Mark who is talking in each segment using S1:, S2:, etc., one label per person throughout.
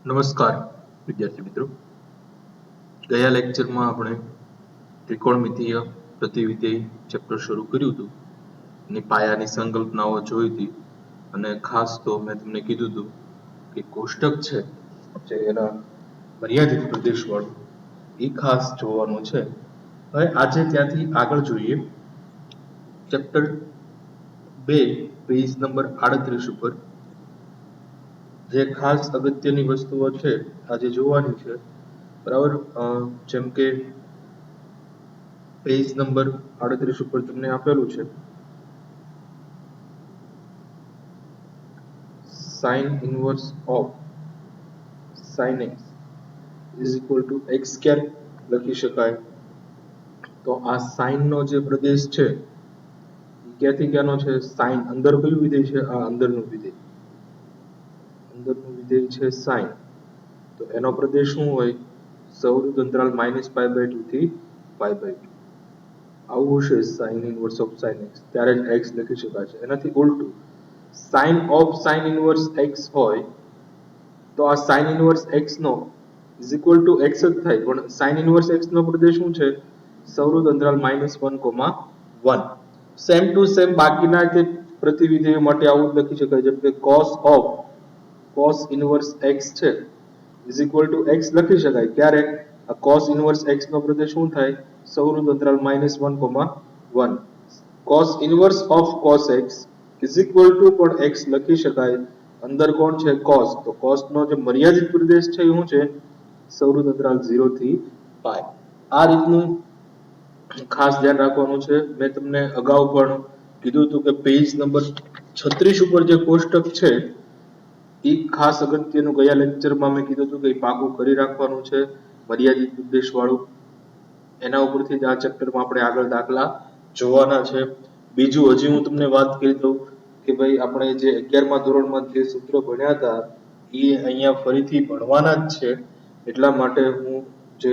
S1: નમસ્કાર વિદ્યાર્થી મિત્રો, ગયા લેક્ચરમાં આપણે ત્રિકોણમિતીય પ્રતિવિધેય ચેપ્ટર શરૂ કર્યું હતું. એની પાયાની સંકલ્પનાઓ જોઈ હતી અને ખાસ તો મેં તમને કીધું હતું કે કોષ્ટક છે જે એના મર્યાદિત પ્રદેશવાળું એ ખાસ જોવાનું છે. હવે આજે ત્યાંથી આગળ જોઈએ. ચેપ્ટર 2 પેજ નંબર 38 ઉપર જે ખાસ અગત્યની વસ્તુઓ છે આજે જોવાની છે, બરાબર. જેમ કે પેજ નંબર 38 ઉપર તમને આપેલું છે sin inverse of sin x is equal to x square લખી શકાય. તો આ sin નો જે પ્રદેશ છે ક્યાંથી ક્યાંનો છે? sin અંદર કયું વિધેય છે? આ અંદરનું વિધેય, અંદરનું વિધેય છે sin. તો એનો પ્રદેશ શું હોય? સૌરભ અંતરાલ -π/2 થી π/2. આવું હશે sin inverse of sin x, ત્યારે જ x લખી શકાય છે. એનાથી ઉલટું sin of sin inverse x હોય તો આ sin ઇનવર્સ x નો ઇઝ ઇક્વલ ટુ x જ થાય, પણ sin ઇનવર્સ x નો પ્રદેશ શું છે? સૌરભ અંતરાલ -1,1. સેમ ટુ સેમ બાકીના જે પ્રતિવિધેયો માટે આવું લખી શકાય, જેમ કે cos ઇનવર્સ x છે ઇઝ ઇક્વલ ટુ x લખી શકાય. ત્યારે આ cos ઇનવર્સ x નો પ્રદેશ શું થાય? સૌરભ અંતરાલ -1,1. cos inverse of cos x is equal two પણ x લખી શકાય. અંદર કોણ છે? cos. તો cos નો જે મર્યાદિત પ્રદેશ છે એ શું છે? સૌરભ અંતરાલ 0 થી π. આ રીતનું ખાસ ધ્યાન રાખવાનું છે. મેં તમને અગાઉ પણ કીધું હતું કે પેજ નંબર 36 ઉપર જે કોષ્ટક છે એ ખાસ અગત્યનું. ગયા લેક્ચરમાં મેં કીધું હતું કે પાકું કરી રાખવાનું છે, મર્યાદિત ઉદ્દેશ વાળું. એના ઉપરથી જ આ ચેપ્ટરમાં આપણે આગળ દાખલા જોવાના છે. બીજું હજી હું તમને વાત કરી દઉં કે ભાઈ આપણે જે 11મા ધોરણમાં જે સૂત્રો ભણ્યા હતા એ અહીંયા ફરીથી ભણવાના જ છે. એટલા માટે હું જે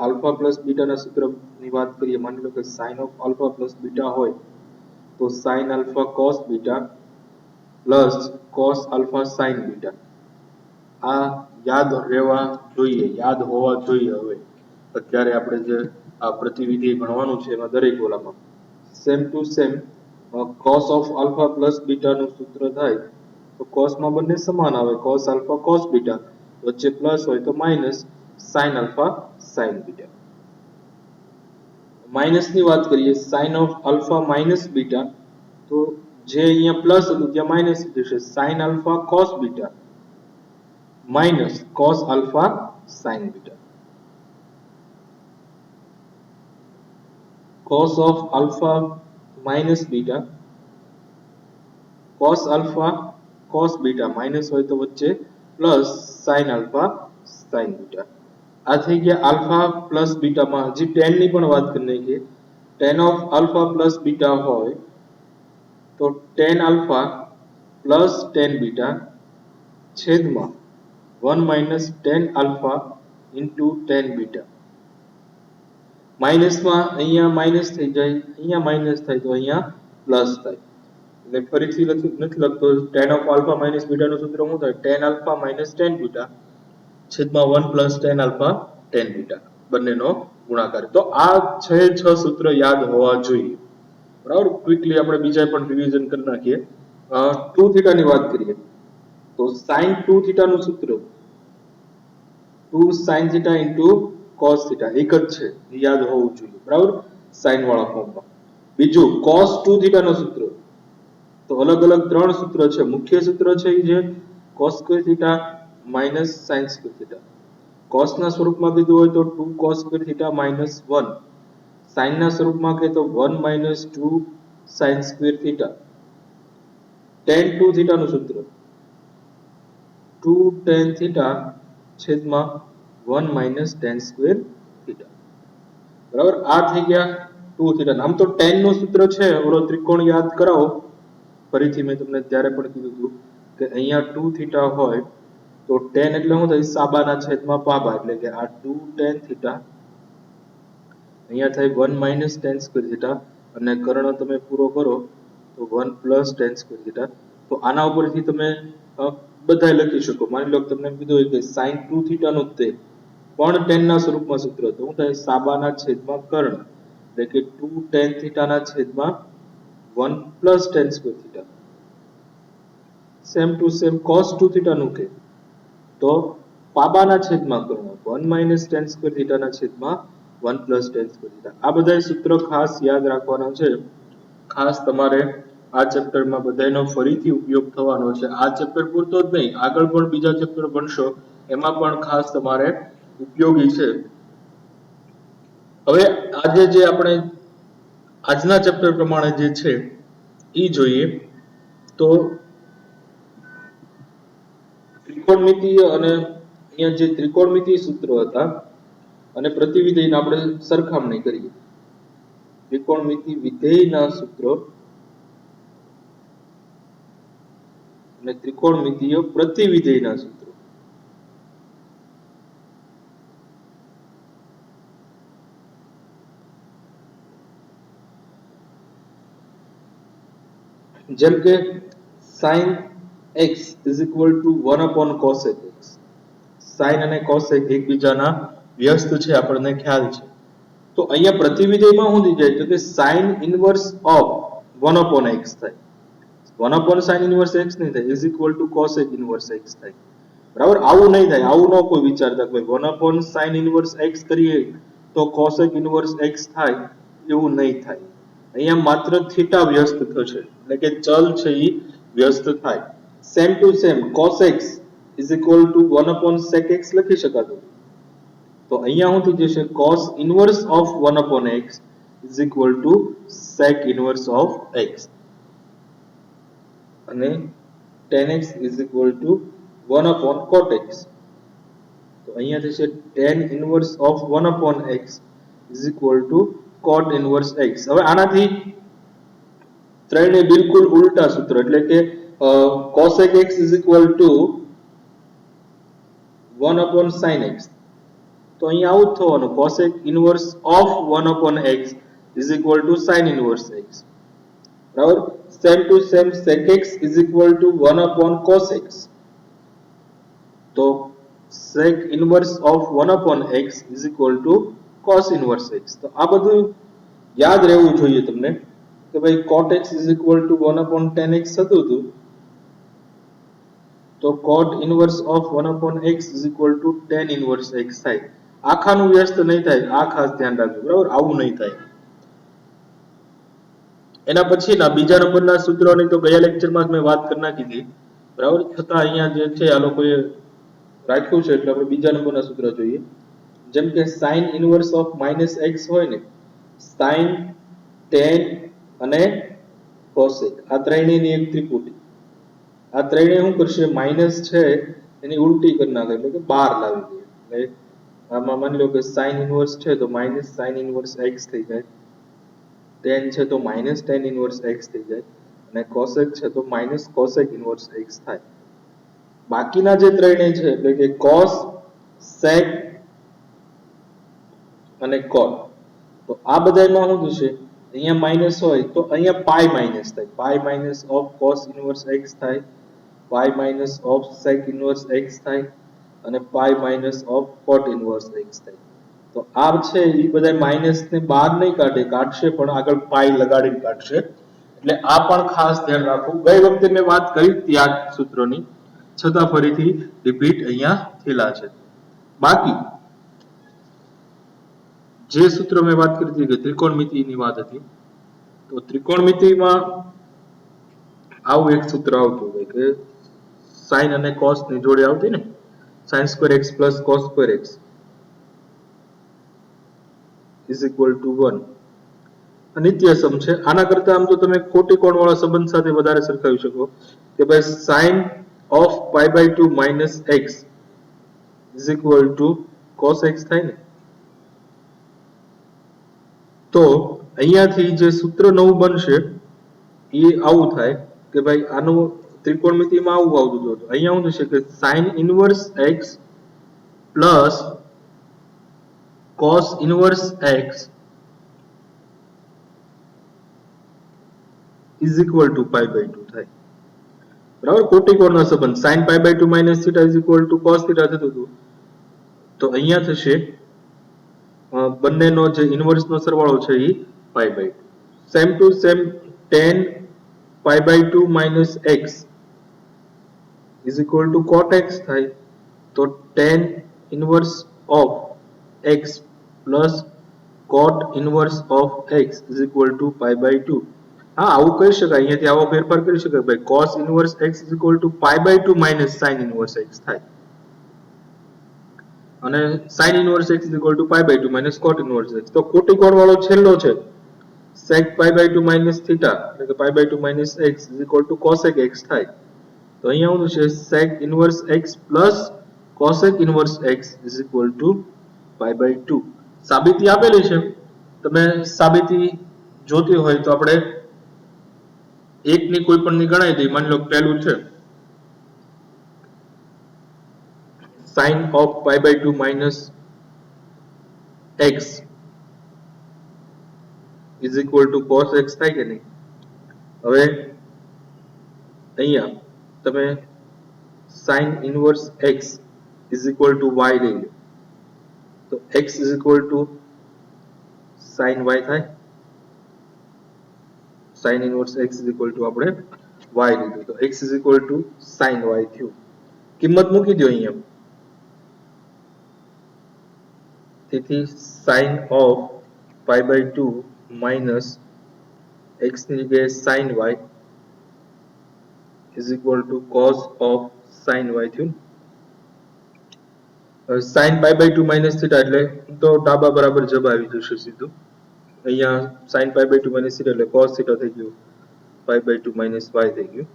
S1: આલ્ફા પ્લસ બીટાના સૂત્રની વાત કરીએ, માની લો કે sine of alpha plus beta હોય તો sine alpha cos beta plus cos alpha sine beta. આ યાદ રહેવા જોઈએ, યાદ હોવા જોઈએ. હવે અત્યારે આપણે જે આ પ્રતિવિધિ ભણવાનું છે એમાં દરેક ઓલામાં same to same cos of alpha plus બીટાનું સૂત્ર થાય તો કોસમાં બંને સમાન આવે, કોસ આલ્ફા કોસ બીટા, વચ્ચે પ્લસ હોય તો minus sine alpha sine beta. માઇનસની વાત કરીએ, sine of alpha minus beta, તો જે અહીંયા પ્લસ હતું ત્યાં માઇનસ જશે. Sine alpha cos beta minus cos alpha sine beta. cos of alpha minus beta, cos alpha cos beta minus હોય તો વચ્ચે plus sin alpha sin beta. આ થઈ ગયા alpha plus beta માં. હજી tan ની પણ વાત કરી નાખીએ. tan of alpha plus beta હોય તો tan alpha plus tan beta છેદમાં 1 minus tan alpha into tan beta. માઇનસમાં અહીંયા માઇનસ થઈ જાય, અહીંયા માઇનસ થાય તો અહીંયા પ્લસ થાય. એટલે ફરીથી નથી લખતો. tan ઓફ આલ્ફા માઇનસ બીટાનું સૂત્ર શું થાય? tan alpha minus tan beta છેદમાં 1 plus tan alpha tan beta, બંનેનો ગુણાકાર. તો આ 6 સૂત્ર યાદ હોવા જોઈએ, બરાબર. ક્વિકલી આપણે બીજા પણ રિવિઝન કરી નાખીએ. 2 થીટાની વાત કરીએ તો sin 2 થીટાનું સૂત્ર 2 sin theta into cos theta એક જ છે, એ યાદ હોવું જોઈએ, બરાબર, સાઇન વાળા ફોર્મમાં. બીજું cos 2 થીટાનું સૂત્ર, તો અલગ અલગ 3 સૂત્ર છે. મુખ્ય સૂત્ર છે એ જે cos square theta minus sin square theta. cos ના સ્વરૂપમાં કીધું હોય તો 2 cos square theta minus 1. sin ના સ્વરૂપમાં કહે તો 1 minus 2 sin square theta. tan 2 થીટાનું સૂત્ર 2 tan થીટા છેદમાં 1 માઇનસ tan સ્ક્વેર થીટા, બરાબર. આ થઈ ગયા 2 થીટા. આમ તો tan નું સૂત્ર છે, ઓલો ત્રિકોણ યાદ કરાવો ફરીથી. મેં તમને ત્યારે પણ કીધું હતું કે અહીંયા 2 થીટા હોય તો tan એટલે શું થાય? સાબાના છેદમાં પાબા, એટલે કે આ 2 tan થીટા અહીંયા થાય 1 માઇનસ tan સ્ક્વેર થીટા, અને કર્ણ તમે પૂરો કરો તો 1 પ્લસ tan સ્ક્વેર થીટા. તો આના ઉપરથી તમે બધાય લખી શકો. માની લો કે તમને કીધું હોય કે sin 2 થીટા નું તે પણ tan ના સ્વરૂપમાં સૂત્ર હતું. શું થાય? સાબાના છેદમાં કર્ણ, એટલે કે 2 tan થીટા ના છેદમાં 1 plus tan square theta. Same to same cos 2 theta નું કે તો પાબાના છેદમાં કર્ણ 1 minus tan square થીટા ના છેદમાં 1 plus tan square થીટા. આ બધા સૂત્રો ખાસ યાદ રાખવાના છે. ખાસ તમારે આ ચેપ્ટરમાં બધાનો ફરીથી ઉપયોગ થવાનો છે. આ ચેપ્ટર પૂરતો જ નહીં, આગળ પણ બીજા ચેપ્ટર ભણશો એમાં પણ ખાસ તમારે ઉપયોગી છે. હવે આજે જે આપણે આજના ચેપ્ટર પ્રમાણે જે છે એ જોઈએ તો ત્રિકોણમિતિય અને અહીંયા જે ત્રિકોણમિતિય સૂત્રો હતા અને પ્રતિવિધેયની આપણે સરખામણી કરીએ. ત્રિકોણમિતિ વિધેયના સૂત્રો અને ત્રિકોણમિતિય પ્રતિવિધેયના સૂત્રો. જેમ કે sin x is equal to 1 upon cosec x. sin અને cosec એકબીજાના વ્યસ્ત છે, આપણને ખ્યાલ છે. તો અહીંયા પ્રતિવિધેયમાં શું થઈ જાય તો કે sin inverse of 1 upon x થાય. 1 upon sin inverse x નહીં થાય, is equal to cosec inverse x થાય. બરાબર? આવું નહીં થાય, આવું ન કોઈ વિચારતા કે 1 upon sin inverse x કરીએ તો cosec inverse x થાય, એવું નહીં થાય. અહીંયા માત્ર થીટા વ્યસ્ત થશે, એટલે કે ચલ છે એ વ્યસ્ત થાય. Same to same cos x is equal to 1 upon sec x લખી શકાતું. તો અહીંયા શું થઈ જશે? cos inverse of 1 upon x is equal to sec inverse of x, અને tan x is equal to 1 upon cot x. તો અહીંયા થશે tan inverse of 1 upon x is equal to cot inverse x. હવે આનાથી ત્રણે બિલકુલ ઉલટા સૂત્ર, એટલે કે cosec x is equal to 1 upon sin x. તો અહીંયા આવું જ થવાનું, cosec inverse of 1 upon x is equal to sin inverse x. બરાબર? Same to same sec x is equal to 1 upon cos x. તો sec inverse of 1 upon x is equal to cos inverse x. તો આ બધું યાદ રહેવું જોઈએ તમને કે ભાઈ cot x is equal to 1 upon tan x થતું હતું, તો cot inverse of 1 upon x is equal to tan inverse x થાય. આખાનું વ્યસ્ત નહીં થાય, આ ખાસ ધ્યાન રાખજો. બરાબર? આવું નહીં થાય. એના પછીના બીજા નંબરના સૂત્રોની તો ગયા લેક્ચરમાં જ મેં વાત કરી નાખી હતી. બરાબર? છતાં અહીંયા જે છે આ લોકોએ રાખ્યું છે એટલે આપણે બીજા નંબરના સૂત્ર જોઈએ. જેમ કે sin inverse of minus x હોય ને, sin, tan અને cosec આ ત્રણેયની એક ત્રિપુટી. આ ત્રણેય શું કરશે? માઇનસ છે એની ઉલટી કરી નાખે, એટલે કે બહાર લાવી દે. એટલે આમાં માની લો કે sin inverse છે તો minus sin inverse x થઈ જાય, tan છે તો minus tan inverse x થઈ જાય, અને cosec છે તો minus cosec inverse x થાય. બાકીના જે ત્રણેય છે એટલે કે cos, sec અને cot, તો આ બધામાં શું થશે? અહીંયા માઇનસ હોય તો અહીંયા પાઈ માઇનસ થાય, pi minus of cos inverse x થાય, pi minus of sec inverse x થાય, અને pi minus of cot inverse x થાય. તો આ છે એ બધા માઇનસ ને બહાર નહીં કાઢે, કાઢશે પણ આગળ પાઈ લગાડીને કાઢશે. એટલે આ પણ ખાસ ધ્યાન રાખવું. ગઈ વખતે મેં વાત કરી હતી આ સૂત્રોની, છતાં ફરીથી રિપીટ અહીંયા થયેલા છે. બાકી જે સૂત્ર મેં વાત કરી હતી કે ત્રિકોણમિતિની વાત હતી, તો ત્રિકોણમિતિમાં આવું એક સૂત્ર આવતું હોય કે sin અને cos ની જોડે આવતી ને, sin square x plus cos square x is equal to 1. અનિત્ય સમ છે. આના કરતા આમ તો તમે ખોટી કોણવાળા સંબંધ સાથે વધારે સરખાવી શકો કે ભાઈ sin of pi by 2 minus x is equal to cos x થાય ને. તો અહીંયાથી જે સૂત્ર નવું બનશે એ આવું થાય કે ભાઈ આનું ત્રિકોણમિતિમાં આવું આવતું હતું. અહીંયા શું થશે કે sin inverse x plus cos inverse x is equal to pi by 2 થાય. બરાબર, કોટીકોણનો સંબંધ sin pi by 2 minus theta is equal to cos theta થતું હતું. તો અહીંયા થશે બંનેનો જે ઇન્વર્સનો સરવાળો છે એ pi by 2. Same to same tan pi by 2 minus x is equal to cot x થાય. તો tan inverse of x plus cot inverse of x is equal to pi by 2. હા, આવું કહી શકાય, અહીંયાથી આવો ફેરફાર કરી શકાય ભાઈ, cos inverse x is equal to pi by 2 minus sin inverse x થાય, અને sin inverse x is equal to pi by 2 minus cot inverse x. તો કોટીકોણ વાળો છેલ્લો છે sec pi by 2 minus theta એટલે કે pi by 2 minus x is equal to cosec x થાય. તો અહીંયા શું છે sec inverse x plus cosec inverse x is equal to pi by 2. સાબિતી આપેલી છે, તમે સાબિતી જોતી હોય તો આપણે એકની કોઈ પણ ની ગણાવી દઈએ. માની લો પહેલું છે sin of pi by 2 minus x is equal to cos x થાય કે નહીં. હવે અહીંયા તમે sin inverse x is equal to y લઈ લો, તો x is equal to sin y થાય. sin inverse x is equal to આપણે y લીધું, તો x is equal to sin y થયું. કિંમત મૂકી દો અહીંયા. તેથી sin of pi by 2 minus x ની જગ્યાએ sin y is equal to cos of sin y થયું. sin pi by 2 minus theta એટલે તો ડાબા બરાબર જબ આવી જશે સીધું. અહીંયા sin pi by 2 minus theta એટલે cos theta થઈ ગયું, pi by 2 minus y થઈ ગયું.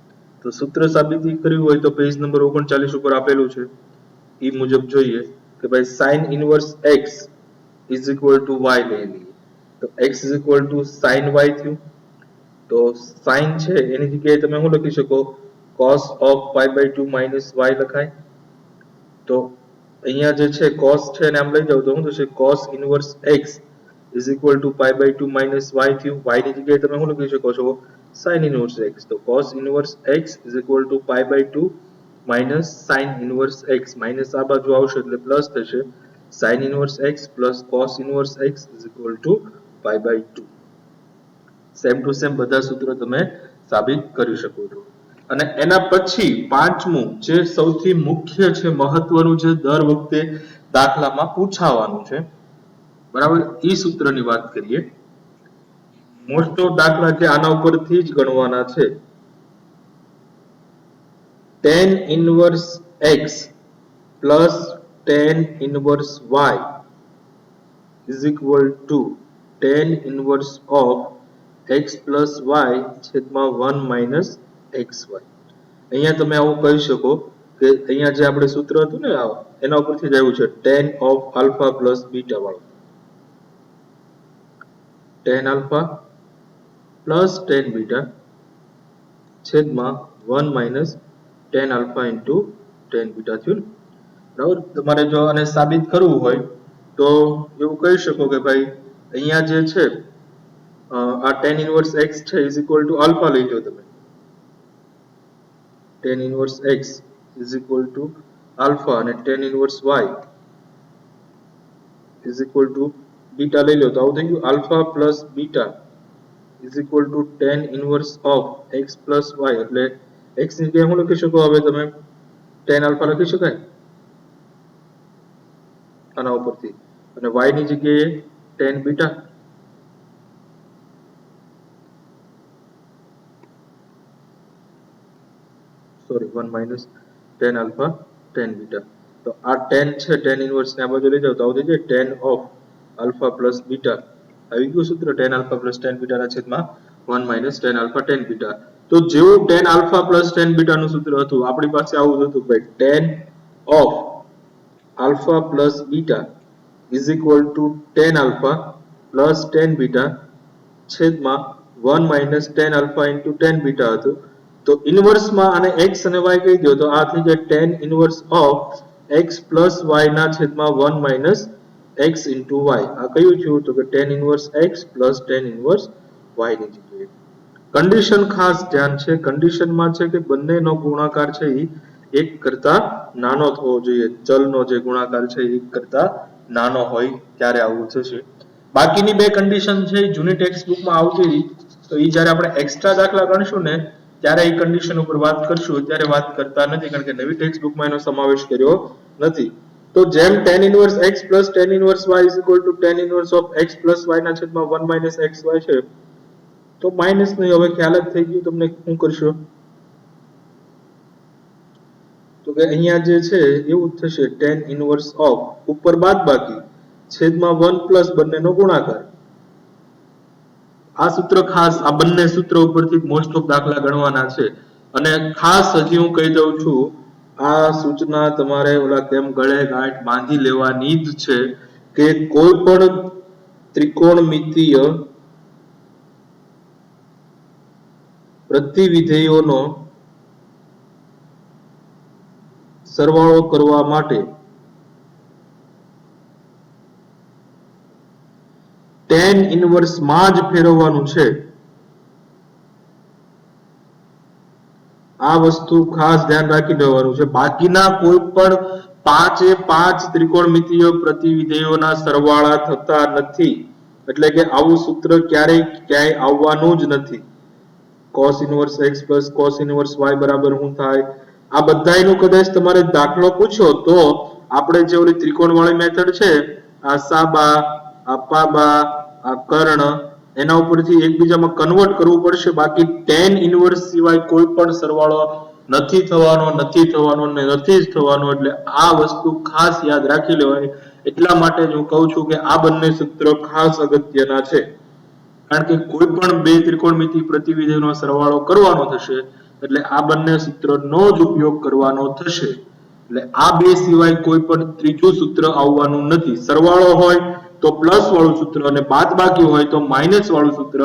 S1: તો સૂત્ર સાબિતી કરવું હોય તો પેજ નંબર 39 ઉપર આપેલું છે, એ મુજબ જોઈએ કે ભાઈ sin inverse x is equal to y લઈ લઈએ. તો x is equal to sin y થયું. તો sin છે એની જગ્યાએ તમે શું લખી શકો, cos of pi by 2 minus y લખાય. તો અહીંયા જે છે cos છે ને આમ લઈ જાવ તો શું થશે, cos inverse x is equal to pi by 2 minus y થયું. y ની જગ્યાએ તમે શું લખી શકો છો, sin inverse x. તો cos inverse x is equal to pi by 2 minus sin inverse x. Minus આ બાજુ આવશે એટલે પ્લસ થશે. sin inverse x plus cos inverse x is equal to pi by 2. Same to same બધા સૂત્રો તમે સાબિત કરી શકો છો. અને એના પછી પાંચમું જે સૌથી મુખ્ય છે, મહત્વનું છે, દર વખતે દાખલામાં પૂછાવાનું છે, બરાબર, એ સૂત્રની વાત કરીએ. મોસ્ટ ઓફ દાખલા છે આના ઉપરથી જ ગણવાના છે. tan inverse x plus tan inverse y is equal to tan inverse of x plus y છેદમાં 1 minus xy. અહીંયા તમે આવું કહી શકો કે અહીંયા જે આપણે સૂત્ર હતું ને એના ઉપરથી જ આવ્યું છે, tan of alpha plus beta વાળું. tan alpha plus tan beta છેદમાં 1 minus tan alpha into tan beta થયું. બરાબર, તમારે જો આને સાબિત કરવું હોય તો એવું કહી શકો કે ભાઈ અહીંયા જે છે આ tan inverse x છે is equal to alpha લઈ લો તમે. tan inverse x is equal to alpha અને tan inverse y is equal to beta લઈ લો તો આવું થઈ ગયું, alpha plus beta is equal to tan inverse of x plus y. એટલે x ની જગ્યાએ શું લખી શકો હવે તમે, tan alpha લખી શકાય આના ઉપરથી, અને y ની જગ્યાએ tan beta. Sorry 1 minus tan alpha tan beta. તો આ tan છે, tan inverse ને આ બાજુ લઈ જાવ તો આવું થઈ જાય tan of alpha plus beta. આવી ગયું સૂત્ર, tan alpha plus tan beta ના છેદમાં 1 minus tan alpha tan beta. તો જેવું tan alpha plus tan beta નું સૂત્ર હતું આપણી પાસે આવું જ હતું ભાઈ, tan of alpha plus beta is equal to tan alpha plus tan beta છેદમાં 1 minus tan alpha into tan beta હતું. તો ઇન્વર્સ માં આને x અને y કહી દો તો આ થઈ જાય tan inverse of x plus y ના છેદમાં 1 minus x into y. આ કયું થયું તો કે tan inverse x plus tan inverse y ની જગ્યાએ. कंडीशन खास ध्यान छे, कंडीशन में छे के बंनेनो गुणाकार छे ई एक करता नानो थवो जोईए, चलनो जे गुणाकार छे एक करता नानो होय त्यारे आवुं थशे। बाकीनी बे कंडीशन छे जूनी टेक्स्ट बुक में आवती हती, तो ई ज्यारे आपणे एक्स्ट्रा दाखला गणशुं ने त्यारे ई कंडीशन उपर वात करशुं, त्यारे वात करता नथी कारण के नवी टेक्स्ट बुक में एनो समावेश कर्यो नथी। तो जेम tan inverse x plus tan inverse y is equal to tan inverse of x plus y ના છેદમાં 1 માઇનસ xy છે, તો માઇનસ નહીં, હવે ખ્યાલ જ થઈ ગયું તમને શું કરશો, તો કે અહીંયા જે છે એવું થશે tan ઇનવર્સ ઓફ ઉપર બાદબાકી છેદમાં 1 પ્લસ બંનેનો ગુણાકાર। આ સૂત્ર ખાસ આ બંને સૂત્ર ઉપરથી મોસ્ટ ઓફ દાખલા ગણવાના છે અને ખાસ હજી હું કહી દઉં છું આ સૂચના તમારે ઓલા કેમ ગળે ગાંઠ બાંધી લેવાની જ છે કે કોઈ પણ ત્રિકોણમિતીય પ્રતિવિધેયોનો સરવાળો કરવા માટે tan ઇનવર્સ માં જ ફેરવવાનું છે। આ વસ્તુ ખાસ ધ્યાન રાખી દેવાનું છે। બાકીના કોઈ પણ 5 એ 5 ત્રિકોણમિતીય પ્રતિવિધેયોના સરવાળા થતા નથી, એટલે કે આવું સૂત્ર ક્યારેય ક્યાંય આવવાનું જ નથી। cos inverse x plus cos inverse y બરાબર શું થાય, આ બધાયનો કદાચ તમારે દાખલો પૂછો તો આપણે જે ઓલી ત્રિકોણવાળી મેથડ છે, આ સાબા, આ પાબા, આ કર્ણ, એના ઉપરથી એકબીજામાં કન્વર્ટ કરવું પડશે, બાકી tan ઇનવર્સ સિવાય કોઈ પણ સરવાળો નથી થવાનો, નથી થવાનો ને નથી જ થવાનો। એટલે આ વસ્તુ ખાસ યાદ રાખી લેવાની। એટલા માટે જ હું કહું છું કે આ બંને સૂત્ર ખાસ અગત્યના છે, કારણ કે કોઈ પણ બે ત્રિકોણમિતિ પ્રતિવિધેયનો સરવાળો કરવાનો થશે એટલે આ બંને સૂત્રનો જ ઉપયોગ કરવાનો થશે। એટલે આ બે સિવાય કોઈ પણ ત્રીજું સૂત્ર આવવાનું નથી। સરવાળો હોય તો પ્લસ વાળું સૂત્ર અને બાદબાકી હોય તો માઇનસ વાળું સૂત્ર,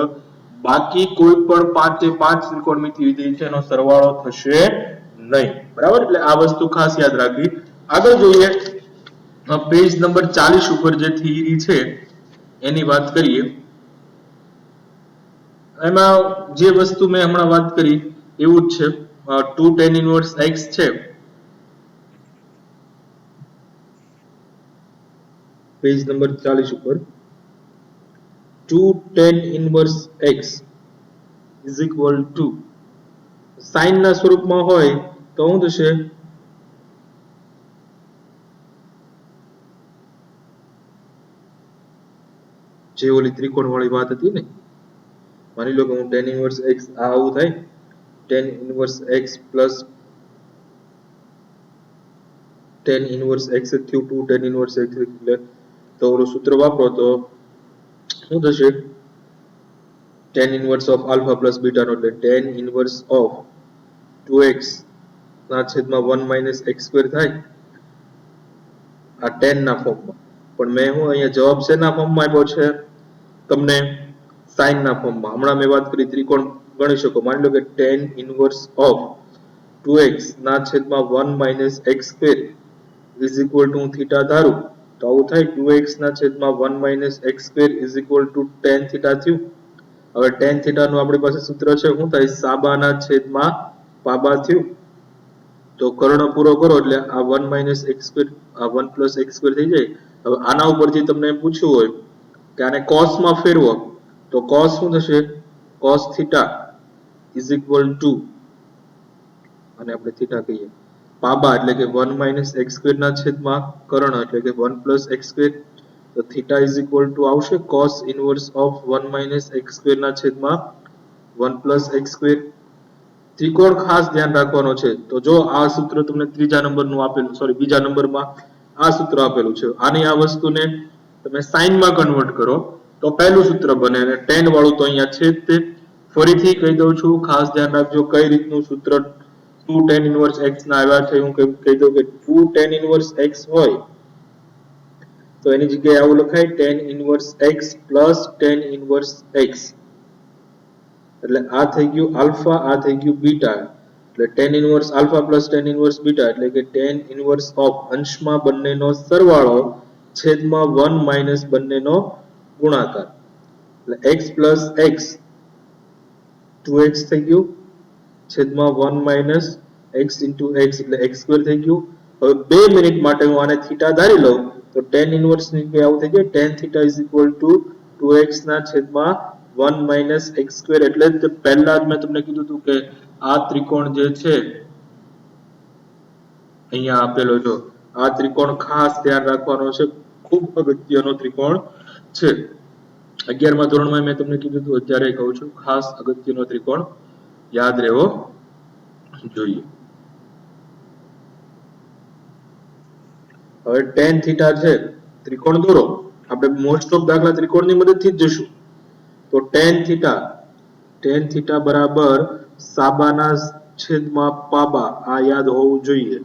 S1: બાકી કોઈ પણ 5 એ 5 ત્રિકોણમિતિ વિધેય છે એનો સરવાળો થશે નહીં, બરાબર। એટલે આ વસ્તુ ખાસ યાદ રાખવી। આગળ જોઈએ પેજ નંબર 40 ઉપર જે થિયરી છે એની વાત કરીએ। એમાં જે વસ્તુ મેં હમણાં વાત કરી એવું જ છે, 2 tan ઇનવર્સ x છે, પેજ નંબર 40 ઉપર 2 tan inverse x is equal to sin ના સ્વરૂપમાં હોય તો શું થશે, જે ઓલી ત્રિકોણવાળી વાત હતી ને, માની લો કે હું tan ઇનવર્સ x આવું થાય, tan inverse x plus tan inverse x થયું 2 tan ઇનવર્સ x, એટલે તો ઓલું સૂત્ર વાપરો તો શું થશે, tan inverse of alpha plus beta નો, એટલે tan ઇનવર્સ ઓફ 2x ના છેદમાં 1 માઇનસ x સ્ક્વેર થાય આ tan ના ફોર્મમાં। પણ મેં હું અહીંયા જવાબ શેના ફોર્મમાં આપ્યો છે તમને, sin ના ફોર્મમાં। હમણાં મેં વાત કરી ત્રિકોણ ગણી શકો, માની લો કે tan ઇનવર્સ ઓફ 2x ના છેદમાં 1 minus x square is equal to theta ધારું તો આવું થાય, 2x ના છેદમાં 1 minus x square is equal two tan theta થયું। હવે tan થીટા નું આપણી પાસે સૂત્ર છે શું થાય, સાબાના છેદમાં પાબા થયું। તો કર્ણ પૂરો કરો એટલે આ 1 માઇનસ x સ્ક્વેર આ 1 પ્લસ x સ્ક્વેર થઈ જાય। હવે આના ઉપરથી તમને પૂછ્યું હોય કે આને cos માં ફેરવો તો cos શું થશે, cos theta is equal two, અને આપણે થીટા કહીએ, પાબા એટલે કે 1 માઇનસ x સ્ક્વેર ના છેદમાં કર્ણ એટલે કે 1 પ્લસ x સ્ક્વેર, તો થીટા ઇઝ ઇક્વલ ટુ આવશે cos inverse of 1 minus x square ના છેદમાં 1 પ્લસ x સ્ક્વેર। ત્રિકોણ ખાસ ધ્યાન રાખવાનો છે, તો જો આ સૂત્ર તમને ત્રીજા નંબરનું આપેલું, સોરી બીજા નંબરમાં આ સૂત્ર આપેલું છે, આની આ વસ્તુને તમે સાઇન માં કન્વર્ટ કરો તો પહેલું સૂત્ર બને, અને tan વાળું તો અહીંયા છે જ તે। ફરીથી કહી દઉં છું, ખાસ ધ્યાન રાખજો કઈ રીતનું સૂત્ર 2 tan ઇનવર્સ x ના આવ્યા છે। હું કહી દઉં કે 2 tan ઇનવર્સ x હોય તો એની જગ્યાએ આવું લખાય tan inverse x plus tan inverse x, એટલે આ થઈ ગયું આલ્ફા, આ થઈ ગયું બીટા, એટલે tan inverse alpha plus tan inverse beta એટલે કે tan ઇનવર્સ ઓફ અંશમાં બંનેનો સરવાળો છેદમાં 1 માઇનસ બંનેનો ગુણાકાર, એટલે x પ્લસ x 2x થઈ ગયું છેદમાં 1 માઇનસ x into x એટલે x સ્ક્વેર થઈ ગયું. હવે 2 મિનિટ માટે હું આને થીટા ધારી લઉં તો tan ઇન્વર્સ ની કે આવું થઈ જાય tan theta is equal to 2x ના છેદમાં 1 minus x square એટલે જ પહેલા જ મેં તમને કીધું હતું કે આ ત્રિકોણ જે છે અહીંયા આપેલો જો આ ત્રિકોણ ખાસ ધ્યાન રાખવાનો છે, ખૂબ અગત્યનો ત્રિકોણ છે. 11મા ધોરણમાં મેં તમને કીધું હતું, અત્યારે કહું છું, ખાસ અગત્યનો ત્રિકોણ યાદ રહેવો જોઈએ. હવે tan થીટા છે, ત્રિકોણ દોરો. આપણે મોસ્ટ ઓફ દાખલા ત્રિકોણની મદદથી જ જશું. તો tan થીટા બરાબર સાબાના છેદમાં પાબા, આ યાદ હોવું જોઈએ.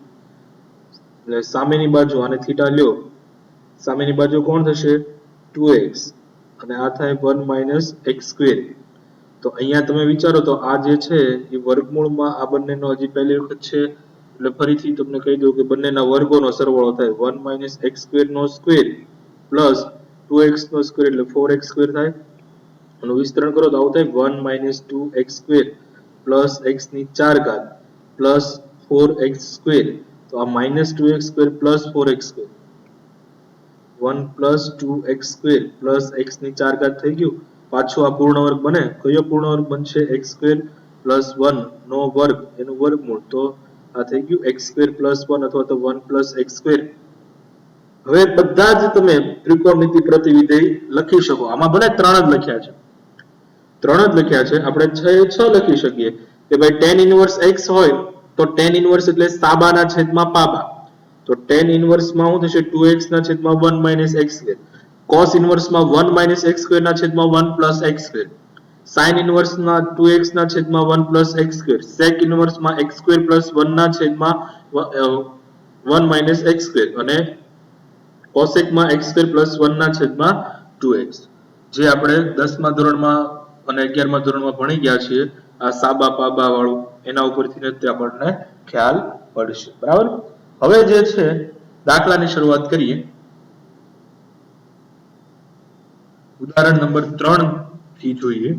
S1: એટલે સામેની બાજુ આને થીટા લ્યો, સામેની બાજુ કોણ થશે 2x અને આ થાય 1 minus x square. તો અહીંયા તમે વિચારો તો આ જે છે એ વર્ગમૂળમાં આ બંનેનો હજી પહેલી વખત છે એટલે ફરીથી તમને કહી દઉં કે બંનેના વર્ગોનો સરવાળો થાય 1 minus x square નો સ્ક્વેર પ્લસ 2x નો સ્ક્વેર એટલે 4x સ્ક્વેર થાય. આનું વિસ્તરણ કરો તો આવું થાય 1 minus 2x square plus x ની 4 ઘાત પ્લસ 4x સ્ક્વેર. તો આ minus 2x square plus 4x square 1 plus 2x square plus x ની 4 ઘાત થઈ ગયું. પાછું આ પૂર્ણ વર્ગ બને. કયો પૂર્ણ વર્ગ બનશે x square plus 1 નો વર્ગ એનું વર્ગમૂળ. તો આ થઈ ગયું x square plus 1 અથવા તો 1 plus x square. હવે બધા જ તમે ત્રિકોણમિતિ પ્રતિવિધેય લખી શકો. આમાં ભલે 3 જ લખ્યા છે, 3 જ લખ્યા છે, આપણે 6 લખી શકીએ કે ભાઈ tan inverse x હોય તો tan inverse એટલે સાબાના છેદમાં પાબા. તો tan inverse માં શું થશે 2x ના છેદમાં 1 minus x square. cos inverse માં 1 minus x square ના છેદમાં 1 plus x square. sin inverse માં 2x ના છેદમાં 1 plus x square. sec inverse માં x square plus 1 ના છેદમાં 1 minus x square અને cosec માં x square plus 1 ના છેદમાં 2x. જે આપણે 10મા ધોરણમાં અને 11મા ધોરણમાં ભણી ગયા છીએ, આ સાબા પાબા વાળું, એના ઉપરથી જ આપણને ખ્યાલ પડશે. બરાબર. હવે જે છે દાખલાની શરૂઆત કરીએ. ઉદાહરણ નંબર 3 થી જોઈએ.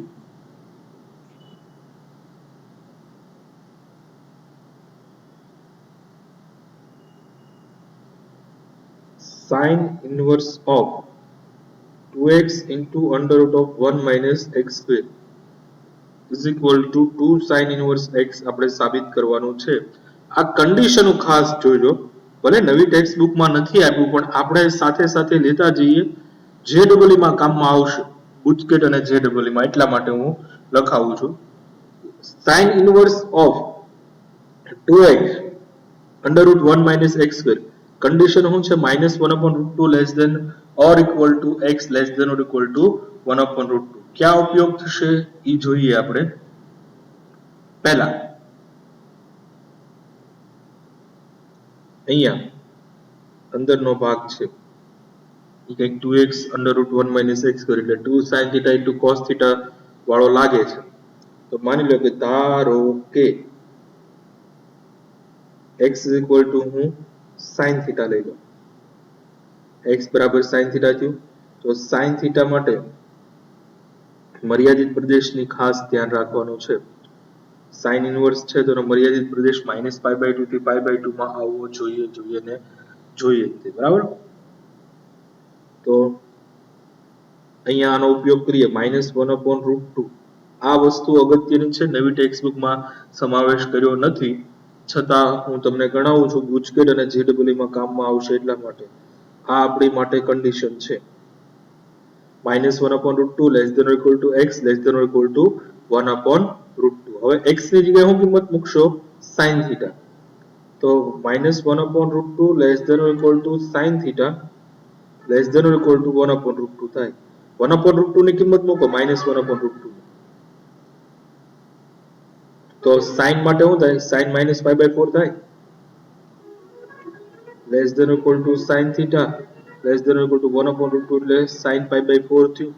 S1: sin inverse of 2x into under root of 1 minus x square is equal to 2 sin inverse x આપણે સાબિત કરવાનું છે. આ કન્ડિશન ખાસ જોજો. ભલે નવી ટેક્સ્ટ બુકમાં નથી આપ્યું પણ આપણે સાથે સાથે લેતા જઈએ, JEE માં કામમાં આવશે. બુચકેટ અને JEE માં, એટલા માટે હું લખાવું છું. sin inverse of 2x under root 1 minus x square. Condition શું છે -1/√2 less than or equal to x less than or equal to 1/√2. ક્યાં ઉપયોગ થશે એ જોઈએ આપણે. પહેલા અહીંયા અંદરનો ભાગ છે એ કંઈક 2x under root 1 minus x square એટલે 2 sin theta into cos theta વાળો લાગે છે. તો માની લો કે ધારો કે x is equal to હું sin theta લઈ લો. x બરાબર sin theta થયું. તો sin theta માટે મર્યાદિત પ્રદેશની ખાસ ધ્યાન રાખવાનું છે. sin inverse છે તો મર્યાદિત પ્રદેશ -π/2 થી π/2 માં આવવો જોઈએ ને જોઈએ. બરાબર. તો અહીંયા આનો ઉપયોગ કરીએ -1/√2. આ વસ્તુ અગત્યની છે, નવી ટેક્સ્ટ બુકમાં સમાવેશ કર્યો નથી, છતાં હું તમને ગણાવું છું, ગુજકેટ અને JEE માં કામમાં આવશે એટલા માટે. આ આપણી માટે કન્ડિશન છે. -1/√2 less than or equal to x less than or equal to 1/√2. હવે x ની જગ્યાએ શું કિંમત મૂકશો sin theta. તો -1/√2 less than or equal to sin theta less than or equal to 1/√2 થાય. 1/√2 ની કિંમત મૂકો -1/√2. તો sin માટે શું થાય sin -π/4 થાય. Less than or equal to sin theta less than or equal to 1/√2 એટલે sin π/4 થયું.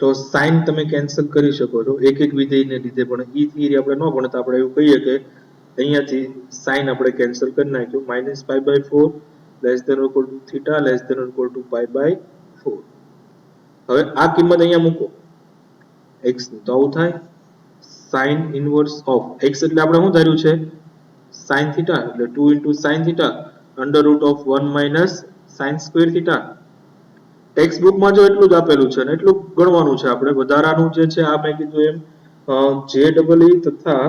S1: તો sin તમે કેન્સલ કરી શકો છો એક એક વિધેયને લીધે, પણ ઈ થિયરી આપણે ન ભણતા આપણે એવું કહીએ કે અહીંયાથી sin આપણે કેન્સલ કરી નાખ્યું -π/4 less than or equal to theta less than or equal to π/4. હવે આ કિંમત અહીંયા મૂકો x ની. તો આવું થાય sin ઇનવર્સ ઓફ x એટલે આપણે શું ધાર્યું છે sin થીટા એટલે 2 into sin theta under root of 1 minus sin square theta. Text બુકમાં જો એટલું જ આપેલું છે ને એટલું ગણવાનું છે આપણે. વધારાનું જે છે આ મેં કીધું એમ જે ડબલ ઈ તથા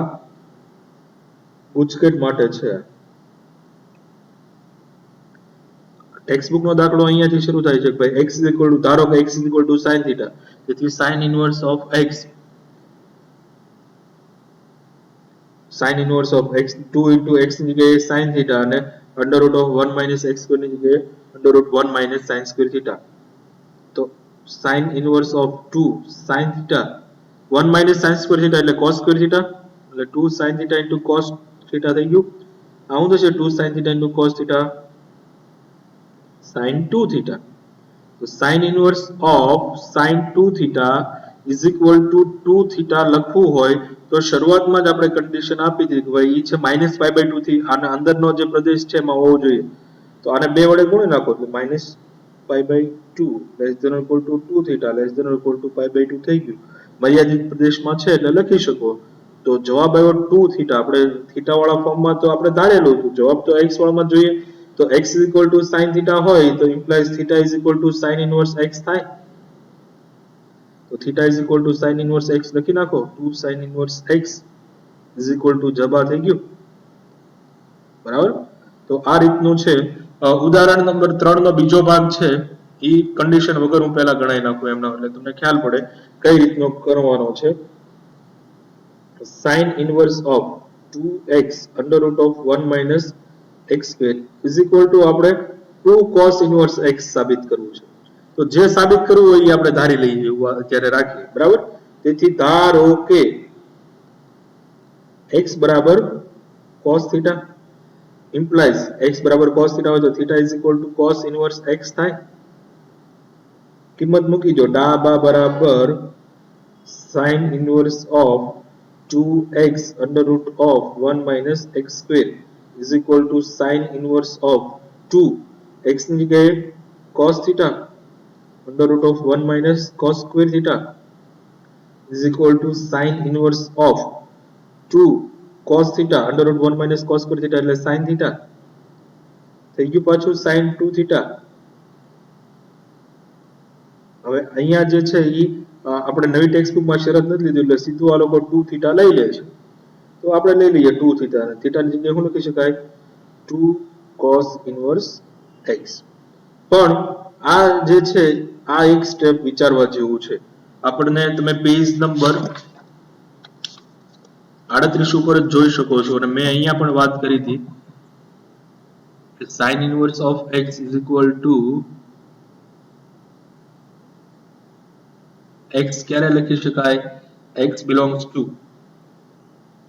S1: ગુજકેટ માટે છે. ટેક્સ્ટ બુક નો દાખલો અહીંયાથી શરૂ થાય છે કે ભાઈ x is equal to ધારો કે x is equal to sin theta, તેથી sin inverse of x sin inverse of x 2 into x ની જગ્યાએ sin થીટા અને under root of 1 minus x square ની જગ્યાએ under root 1 minus sin square theta. તો sin inverse of 2 sin theta 1 minus sin square theta એટલે cos square theta એટલે 2 sin theta into cos theta થઈ ગયું. આ શું થશે 2 sin theta into cos theta sin 2 theta. તો sin inverse of sin 2 theta is equal to 2 theta લખવું હોય તો શરૂઆતમાં જ આપણે કન્ડિશન આપી દીધી કે ભાઈ ઈ છે -π/2 થી આના અંદરનો જે પ્રદેશ છે એમાં હોવો જોઈએ. તો આને બે વડે ગુણી નાખો એટલે -π/2 less than or equal to 2 theta less than or equal to π/2 થઈ ગયું. મર્યાદિત પ્રદેશમાં છે એટલે લખી શકો. તો જવાબ આવ્યો 2 theta. આપણે થીટા વાળા ફોર્મમાં તો આપણે ધારેલું હતું, જવાબ તો x વાળામાં જોઈએ. તો x is equal to sin theta હોય તો implies theta is equal to sin inverse x થાય. તો theta is equal to sin inverse x લખી નાખો. 2 sin inverse x is equal to જબા થઈ ગયું. બરાબર. તો આ રીતનું છે. ઉદાહરણ નંબર 3 નો બીજો ભાગ છે ઈ કન્ડિશન વગર હું પહેલા ગણાઈ નાખું એમના એટલે તમને ખ્યાલ પડે કઈ રીતનો કરવાનો છે. sin inverse of 2x under root of 1 minus x square is equal to આપણે 2 cos inverse x સાબિત કરવું છે. તો જે સાબિત કરવું હોય એ આપણે ધારી લઈએ એવું અત્યારે રાખીએ. બરાબર. તેથી ધારો કે x બરાબર cos theta implies x બરાબર cos theta હોય તો theta is equal to cos inverse x થાય. કિંમત મૂકી જો ડાબા બરાબર sin inverse of 2x under root of 1 minus x square is equal to sin inverse of 2 x ની જગ્યાએ cos theta under root of 1 minus cos square theta is equal to sin inverse of 2 cos theta under root 1 minus cos square theta એટલે sin theta થઈ ગયું. પાછું sin 2 theta. હવે અહીંયા જે છે ઈ આપણે નવી ટેક્સ્ટ બુકમાં શરત નથી લીધી એટલે સીધું આ લોકો 2 theta લઈ લે છે. તો આપણે લઈ લઈએ 2 theta અને theta ની જગ્યાએ શું લખી શકાય 2 cos inverse x. પણ આ જે છે આ એક સ્ટેપ વિચારવા જેવું છે. આપણને તમે પેજ નંબર 38 ઉપર જ જોઈ શકો છો અને મેં અહીંયા પણ વાત કરી હતી કે sin inverse of x is equal to x ક્યારે લખી શકાય x belongs to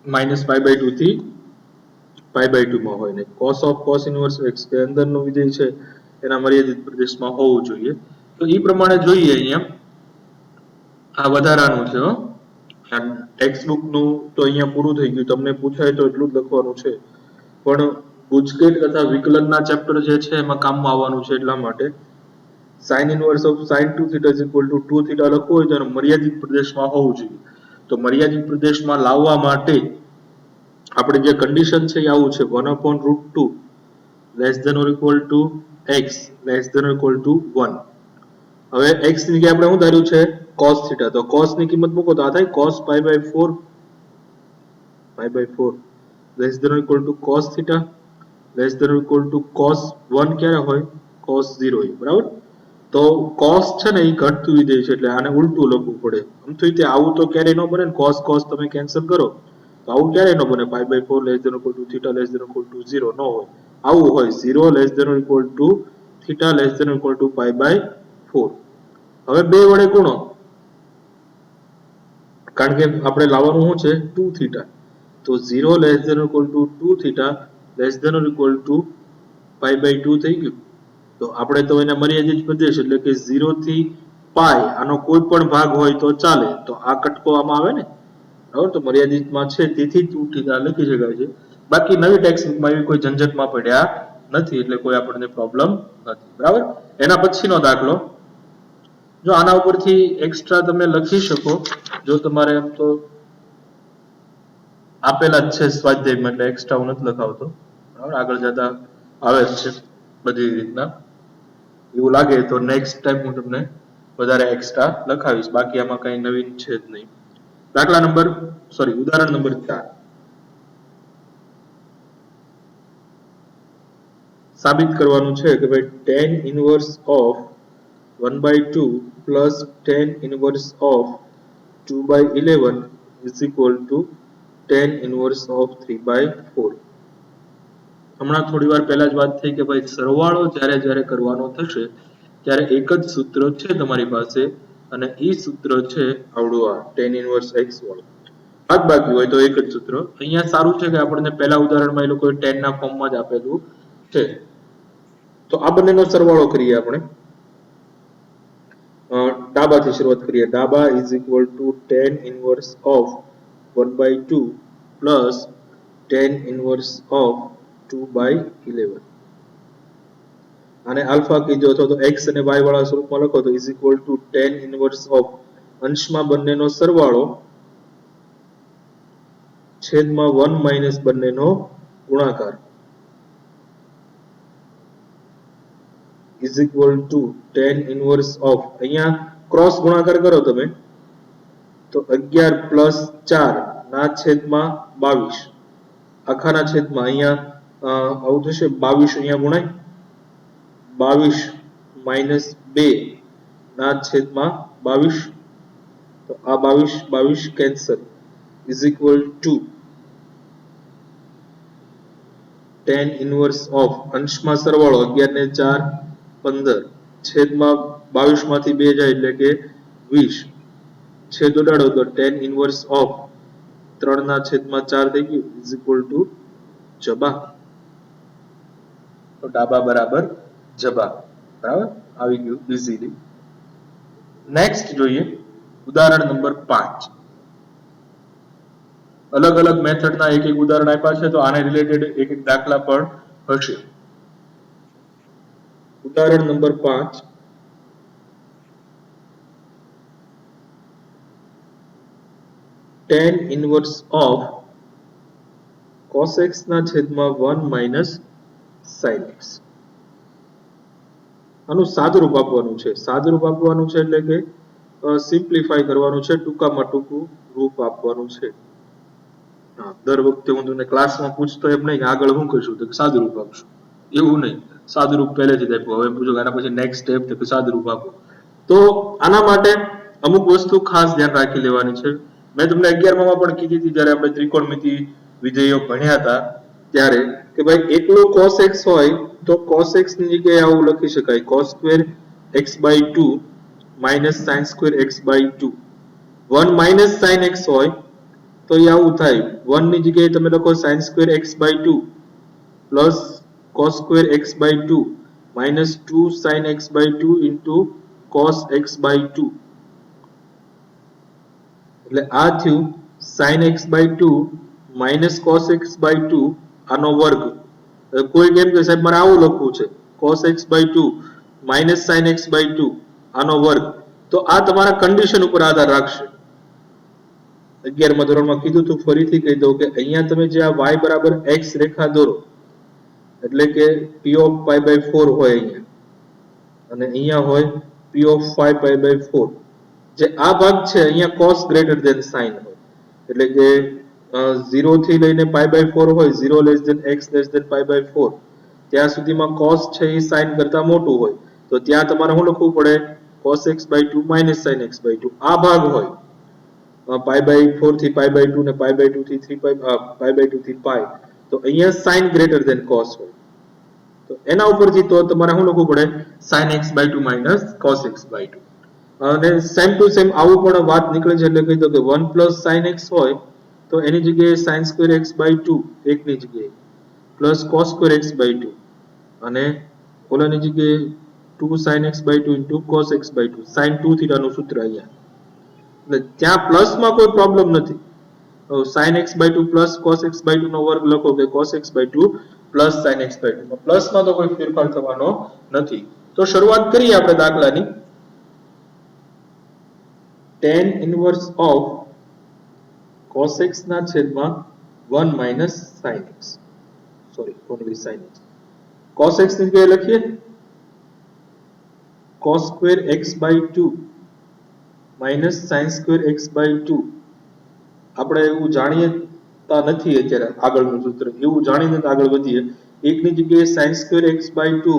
S1: -π/2 થી π/2 માં હોય ને cos of cos inverse x કે અંદરનો વિધેય છે એના મર્યાદિત પ્રદેશમાં હોવું જોઈએ. તો એ પ્રમાણે જોઈએ અહીંયા આ વધારાનું છે. ટેક્સ્ટ બુક નું તો અહીંયા પૂરું થઈ ગયું. તમને પૂછાય તો એટલું જ લખવાનું છે. પણ ગુજકેટ તથા વિકલનના ચેપ્ટર જે છે એમાં કામમાં આવવાનું છે એટલા માટે sin inverse of sin 2 theta is equal to 2 theta લખવું હોય તો મર્યાદિત પ્રદેશમાં હોવું જોઈએ. તો મર્યાદિત પ્રદેશમાં લાવવા માટે આપણે જે કન્ડિશન છે એ આવું છે 1/√2 less than or equal to x less than or equal to 1. હવે x ની જગ્યાએ આપણે શું ધાર્યું છે cos theta. તો cos ની કિંમત મૂકો તો આ થાય cos π/4 less than or equal to cos theta less than or equal to cos 1 ક્યારે હોય cos 0 હોય. બરાબર. તો cos છે ને એ ઘટતું વિધેય છે એટલે આને ઉલટું લખવું પડે. આમ તો તે આવું તો ક્યારે ન બને ને cos cos તમે કેન્સલ કરો તો આવું ક્યારે ન બને π/4 less than or equal to theta less than or equal to 0 ન હોય. આવું હોય 0 less than or equal to theta less than or equal to π/4. હવે બે વડે ગુણો કારણ કે આપણે લાવવાનું શું છે 2 theta. તો 0 less than or equal to 2 theta less than or equal to π/2 થઈ ગયું. તો આપણે તો એના મર્યાદિત પ્રદેશ એટલે કે 0 થી π આનો કોઈ પણ ભાગ હોય તો ચાલે. તો આ કટકો આમાં આવે ને. બરાબર. તો મર્યાદિતમાં છે તેથી 2 theta લખી શકાય છે. બાકી નવી ટેક્સ્ટ બુકમાં એવી કોઈ ઝંઝટમાં પડ્યા નથી એટલે કોઈ આપણને પ્રોબ્લેમ નથી. બરાબર. એના પછીનો દાખલો જો આના ઉપરથી એક્સ્ટ્રા તમે લખી શકો, જો તમારે એમ તો આપેલા જ છે સ્વાધ્યાયમાં, એટલે એક્સ્ટ્રા હું નથી લખાવતો, બરાબર, આગળ જતા આવે જ છે બધી રીતના. એવું લાગે તો નેક્સ્ટ ટાઈમ હું તમને વધારે એક્સ્ટ્રા લખાવીશ, બાકી આમાં કઈ નવીન છે જ નહીં. ઉદાહરણ નંબર 4. સાબિત કરવાનું છે કે ભાઈ tan inverse of 1/2 plus tan inverse of 2/11 is equal to tan inverse of 3/4. હમણાં થોડી વાર પહેલા જ વાત થઈ કે ભાઈ સરવાળો જ્યારે જ્યારે કરવાનો થશે ત્યારે એક જ સૂત્ર છે તમારી પાસે, અને એ સૂત્ર છે આવડું આ tan ઇનવર્સ x વાળું. બાદબાકી હોય તો એક જ સૂત્ર. અહીંયા સારું છે કે આપણને પહેલા ઉદાહરણમાં એ લોકોએ tan ના ફોર્મમાં જ આપેલું છે. તો આ બંનેનો સરવાળો કરીએ આપણે. ડાબાથી શરૂઆત કરીએ. ડાબા is equal two tan inverse of 1/2 plus tan inverse of 2/11. આને આલ્ફા કીધો અથવા તો x અને y વાળા સ્વરૂપમાં લખો તો is equal two tan inverse of અંશમાં બંનેનો સરવાળો છેદમાં 1 માઇનસ બંનેનો ગુણાકાર is equal two tan inverse of, અહીંયા ક્રોસ ગુણાકાર કરો તમે તો 11 પ્લસ 4 ના છેદમાં 22 આખાના છેદમાં અહીંયા આવું થશે 22 અહીંયા ગુણાય 22 માઇનસ 2 ના છેદમાં 22, તો આ 22 cancel is equal two tan inverse of અંશમાં સરવાળો 11 ને 4 15 છેદમાં 22 માંથી 2 જાય એટલે કે 20, છેદ ઉડાડો તો tan ઇનવર્સ ઓફ 3 ના છેદમાં 4 થઈ ગયું ઇઝ ઇક્વલ ટુ જબા. તો ડાબા બરાબર જબા, બરાબર આવી ગયું ઇઝીલી. નેક્સ્ટ જોઈએ ઉદાહરણ નંબર 5. અલગ અલગ મેથડના એક એક ઉદાહરણ આપ્યા છે, તો આને રિલેટેડ એક એક દાખલા પણ હશે. ઉદાહરણ number 5. tan inverse of cos x ના છેદમાં 1 માઇનસ sin x. આનું સાદુરૂપ આપવાનું છે. સાદુરૂપ આપવાનું છે એટલે કે સિમ્પ્લિફાય કરવાનું છે, ટૂંકામાં ટૂંકું રૂપ આપવાનું છે. દર વખતે હું તમને ક્લાસમાં પૂછતો એમ નહીં કે આગળ શું કરશું, તો સાદુરૂપ આપશું, એવું નહીં. સાદુરૂપ પહેલેથી જ આપ્યું, હવે પૂછો આના પછી નેક્સ્ટ સ્ટેપ તો સાદુરૂપ આપો. તો આના માટે અમુક વસ્તુ ખાસ ધ્યાન રાખી લેવાની છે. મેં તમને 11માં પણ કીધી હતી જ્યારે આપણે ત્રિકોણમિતિ વિધેયો ભણ્યા હતા ત્યારે કે ભાઈ એકલો cos x હોય તો cos x ની જગ્યાએ આવું લખી શકાય cos square x/2 minus sin square x/2. 1 minus sin x હોય તો એ આવું થાય, 1 ની જગ્યાએ તમે લખો sin square x/2 plus cos square x/2 minus 2 sin x/2 into cos x/2. એટલે આ થયું sin x/2 minus cos x/2 આનો વર્ગ. કોઈ કેમ કે સાહેબ મારે આવું લખવું છે cos x/2 minus sin x/2 આનો વર્ગ, તો આ તમારા કન્ડિશન ઉપર આધાર રાખશે. 11મા ધોરણમાં કીધું તું, ફરીથી કહી દઉં કે અહીંયા તમે જે આ y બરાબર x રેખા દોરો એટલે કે p of pi/4 હોય અહીંયા, અને અહીંયા હોય p of 5 pi/4. જે આ ભાગ છે અહીંયા cos greater than sin હોય, એટલે કે 0 થી લઈને pi/4 હોય, 0 less than x less than pi/4 ત્યાં સુધીમાં cos છે એ sin કરતા મોટું હોય, તો ત્યાં તમારે શું લખવું પડે cos x/2 minus sin x/2. આ ભાગ હોય pi/4 થી pi/2 ને pi/2 થી 3 pi/2 થી pi, તો અહીંયા sin greater than cos હોય, તો એના ઉપરથી તો તમારે શું લખવું પડે sin x/2 minus cos x/2. અને સેમ ટુ સેમ આવું પણ વાત નીકળે છે, એટલે કહી દો કે 1 plus sin x હોય તો એની જગ્યાએ sin square x/2 એકની જગ્યાએ plus cos square x/2 અને ઓલાની જગ્યાએ 2 sin x/2 into cos x/2 sin 2 theta નું સૂત્ર અહીંયા. એટલે ત્યાં પ્લસમાં કોઈ પ્રોબ્લેમ નથી. sin x/2 plus cos x/2 નો વર્ગ લખો કે cos x/2 plus sin x/2, પ્લસમાં તો કોઈ ફેરફાર થવાનો નથી. તો શરૂઆત કરીએ આપણે દાખલાની. tan inverse of cos x ના છેદમાં 1 minus sin x. Sorry, only sin x. cos x ની જગ્યાએ લખીએ cos square x by 2 minus sin square x by 2. આપણે એવું જાણીતા નથી અત્યારે આગળનું સૂત્ર, એવું જાણીને આગળ વધીએ. એકની જગ્યાએ sin square x by 2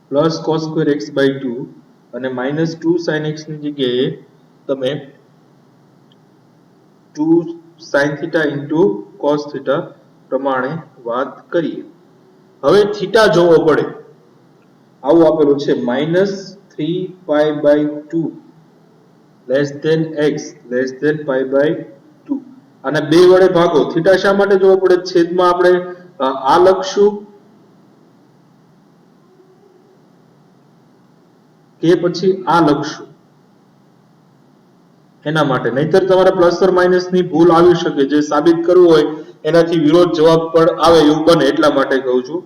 S1: plus cos square x by 2 અને minus 2 sin x ની જગ્યાએ તમે 2 sin theta into cos theta પ્રમાણે વાત કરીએ. હવે થીટા જોવો પડે. આવું આપેલું છે -3 pi by 2 less than x less than pi by 2. અને બે વડે ભાગો. થીટા શા માટે જોવો પડે? છેદમાં આપણે આ લખશું કે પછી આ લખશું એના માટે. નહીતર તમારે પ્લસ ઓર માઇનસ ની ભૂલ આવી શકે, જે સાબિત કરવું હોય એનાથી વિરોધ જવાબ પણ આવે એવું બને, એટલા માટે કહું છું.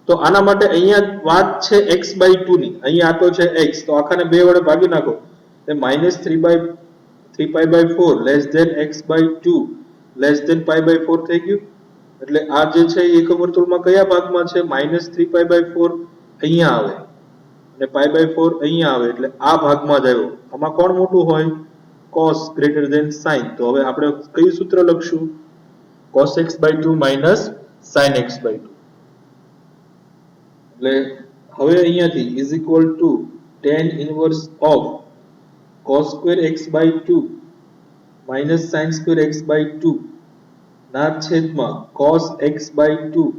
S1: તો આના માટે અહીંયા વાત છે x by 2 ની. અહીંયા આ તો છે x, તો આખાને બે વડે ભાગી નાખો. -3 pi by 4 less than x by 2 less than pi by 4 થઈ ગયું. એટલે આ જે છે એકમ વર્તુળમાં કયા ભાગમાં છે? -3 pi by 4 અહીંયા આવે અને pi by 4 અહીંયા આવે, એટલે આ ભાગમાં જ આવ્યો. આમાં કોણ મોટું હોય? cos greater than sin. તો હવે આપણે કયું સૂત્ર લખશું? cos x by 2 minus sin x by 2. એટલે હવે અહીંયાથી is equal to tan inverse of cos square x by 2 minus sin square x by 2 ના છેદમાં cos x by 2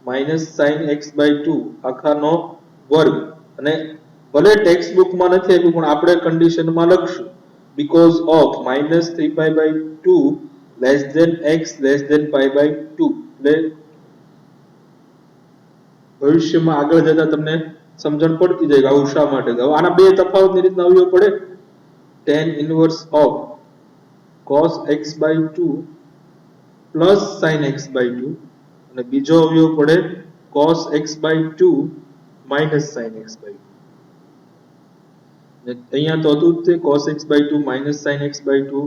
S1: minus sin x by 2 આખાનો વર્ગ. અને ભલે ટેક્સ્ટ બુકમાં નથી આપ્યું પણ આપણે કન્ડિશનમાં લખશું because of -3 pi by 2 less than x less than pi by 2. એટલે ભવિષ્યમાં આગળ જતા તમને સમજણ પડતી જાય કે આવું શા માટે. હવે આના બે તફાવતની રીતના અવયવ પડે. tan inverse of cos x by 2 plus sin x by 2 અને બીજો અવયવ પડે cos x by 2 minus sin x by 2. અહીંયા તો હતું જ તે cos x by 2 minus sin x by 2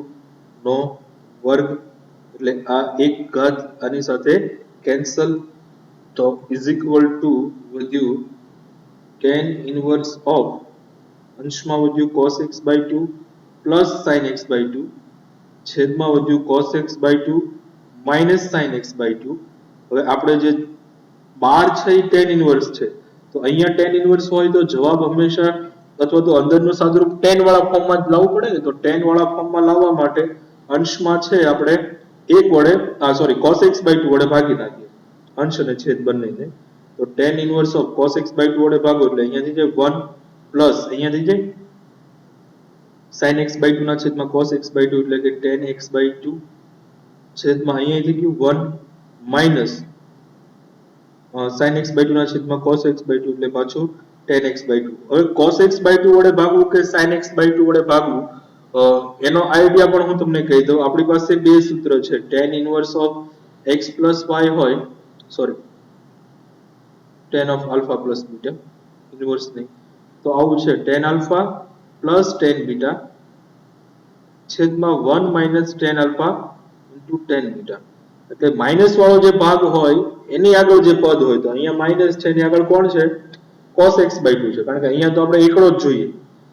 S1: નો વર્ગ, એટલે આ એક ઘાત આની સાથે કેન્સલ. તો is equal to વધ્યું tan inverse of અંશમાં વધ્યું cos x by 2 plus sin x by 2 છેદમાં વધ્યું cos x by 2 minus sin x by 2. હવે આપણે જે 12 છે એ tan inverse છે, તો અહીંયા tan inverse હોય તો જવાબ હંમેશા અથવા તો અંદરનું સાદુરૂપ tan વાળા ફોર્મમાં જ લાવવું પડે ને. તો tan વાળા ફોર્મમાં લાવવા માટે અંશમાં છે આપણે 1 વડે cos x by 2 વડે ભાગી નાખીએ, અંશ અને છેદ બંનેને. તો tan inverse of cos x by 2 વડે ભાગો એટલે અહીંયાથી જે 1 પ્લસ અહીંયાથી જે sin x by 2 ના છેદમાં cos x by 2 એટલે કે tan x by 2 છેદમાં અહીંયાથી ગયું 1 માઈનસ sin x by 2 ના છેદમાં cos x by 2 એટલે પાછું tan x by 2. હવે cos x by 2 વડે ભાગવું કે sin x by 2 વડે ભાગવું એનો આઈડિયા પણ હું તમને કહી દઉં. આપણી પાસે બે સૂત્ર છે. tan inverse of x plus y હોય, tan of alpha plus beta, inverse નહીં તો આવું છે tan alpha plus tan beta છેદમાં 1 minus tan alpha into tan beta. એટલે માઇનસ વાળો જે ભાગ હોય એની આગળ જે પદ હોય, તો અહીંયા માઇનસ છે એની આગળ કોણ છે? cos x by 2 છે, કારણ કે અહીંયા તો આપણે એકડો જ જોઈએ,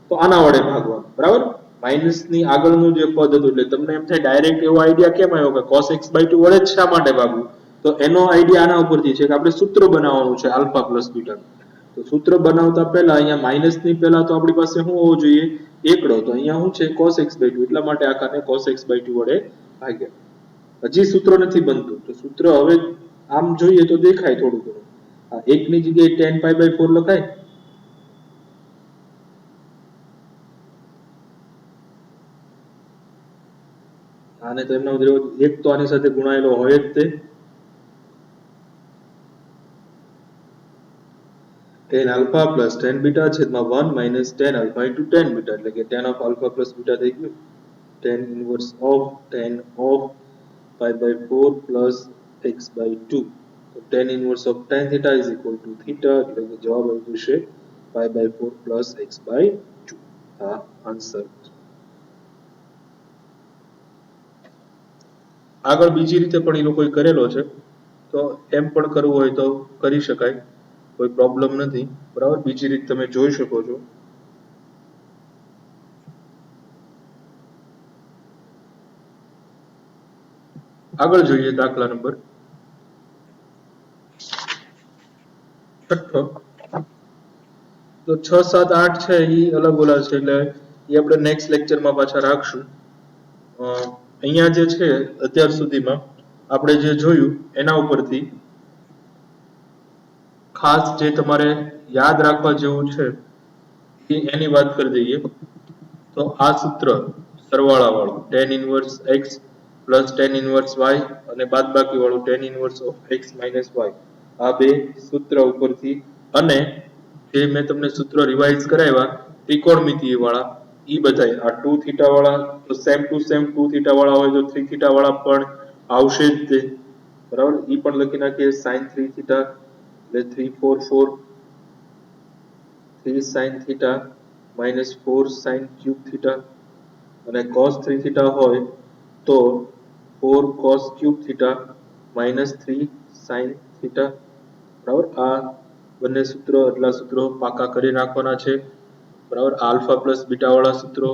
S1: તો આના વડે ભાગવાનું. બરાબર, માઇનસ ની આગળનું જે પદ હતું એટલે તમને એમ થાય ડાયરેક્ટ એવો આઈડિયા કેમ આવ્યો કે cos x by 2 વડે જ શા માટે ભાગવું? તો એનો આઈડિયા આના ઉપરથી છે કે આપણે સૂત્ર બનાવવાનું છે આલ્ફા પ્લસ બીટા. તો સૂત્ર બનાવતા પહેલા અહીંયા માઇનસ ની પહેલા તો આપણી પાસે શું હોવો જોઈએ? એકડો. તો અહીંયા શું છે? cos x by 2, એટલા માટે આખાને cos x by 2 વડે ભાગ્યા. હજી સૂત્ર નથી બનતું, તો સૂત્ર હવે આમ જોઈએ તો દેખાય થોડું ઘણું. આ 1 ની જગ્યાએ tan pi by 4 લખાય. આને તો એમનો એક તો આની સાથે ગુણાયેલો હોય જ તે. tan alpha plus tan beta છેદમાં 1 minus tan alpha into tan beta, એટલે કે tan of alpha plus beta થઈ ગયું. tan inverse of tan of pi by 4 plus x by 2. તો tan inverse of tan theta is equal to theta, એટલે કે જવાબ આવશે pi by 4 plus x by 2. આ આન્સર. આગળ બીજી રીતે પણ એ લોકોએ કરેલો છે, તો એમ પણ કરવું હોય તો કરી શકાય, કોઈ પ્રોબ્લેમ નથી. બરાબર, બીજી રીત તમે જોઈ શકો છો. આગળ જોઈએ દાખલા નંબર 6. તો 6, 7, 8 છે એ અલગ ઓલા છે, એટલે એ આપણે નેક્સ્ટ લેક્ચરમાં પાછા રાખશું. અહીંયા જે છે અત્યાર સુધીમાં આપણે જે જોયું એના ઉપરથી ખાસ જે તમારે યાદ રાખવા જેવું છે એની વાત કરી દઈએ. તો આ સૂત્ર સરવાળા વાળું tan inverse x plus tan inverse y અને બાદબાકી વાળું tan inverse of x minus y, આ બે સૂત્ર ઉપરથી, અને જે મેં તમને સૂત્ર રિવાઇઝ કરાવ્યા ત્રિકોણમિતિય વાળા, ઈ બધાય આ 2 થીટા વાળા તો સેમ ટુ સેમ 2 થીટા વાળા હોય તો 3 થીટા વાળા પણ આવશે જ તે. બરાબર, ઈ પણ લખી નાખીએ. sin 3 થીટા એટલે 3 4 4 3 sin theta minus 4 sin cube theta, અને cos 3 theta હોય તો 4 cos cube theta minus 3 sin theta. બરાબર, આ બંને સૂત્રો એટલા સૂત્રો પાકા કરી નાખવાના છે. બરાબર, આલ્ફા પ્લસ બીટા વાળા સૂત્રો,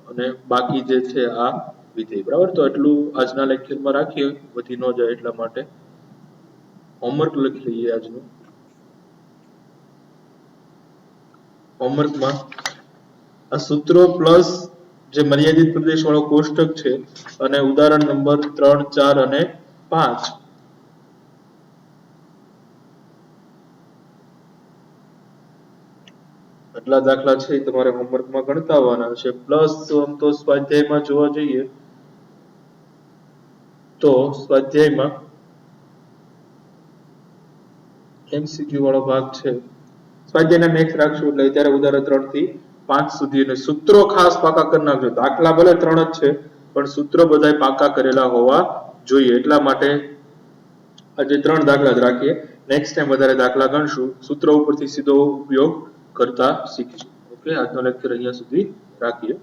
S1: અને બાકી જે છે આ વિધેય. બરાબર, તો એટલું આજના લેક્ચરમાં રાખીએ, વધી ન જાય એટલા માટે. હોમવર્ક લખી લઈએ આજનું. હોમવર્કમાં આ સૂત્રો પ્લસ જે મર્યાદિત પ્રદેશ વાળો કોષ્ટક છે અને ઉદાહરણ નંબર 3, 4 અને 5 આટલા દાખલા છે તમારે હોમવર્કમાં ગણતા આવવાના છે. પ્લસ આમ તો સ્વાધ્યાયમાં જોવા જઈએ તો સ્વાધ્યાયમાં એમસીક્યુ વાળો ભાગ છે. સ્વાધ્યાયના નેક્સ્ટ રાખશું એટલે અત્યારે ઉદાહરણ 3 થી 5 સુધી, અને સૂત્રો ખાસ પાકા કરી નાખજો. દાખલા ભલે 3 જ છે પણ સૂત્રો બધાય પાકા કરેલા હોવા જોઈએ. એટલા માટે આજે 3 દાખલા જ રાખીએ. નેક્સ્ટ ટાઈમ વધારે દાખલા ગણશું, સૂત્રો ઉપરથી સીધો ઉપયોગ કરતા શીખીશું. ઓકે, આજનો લેક્ચર અહીંયા સુધી રાખીએ.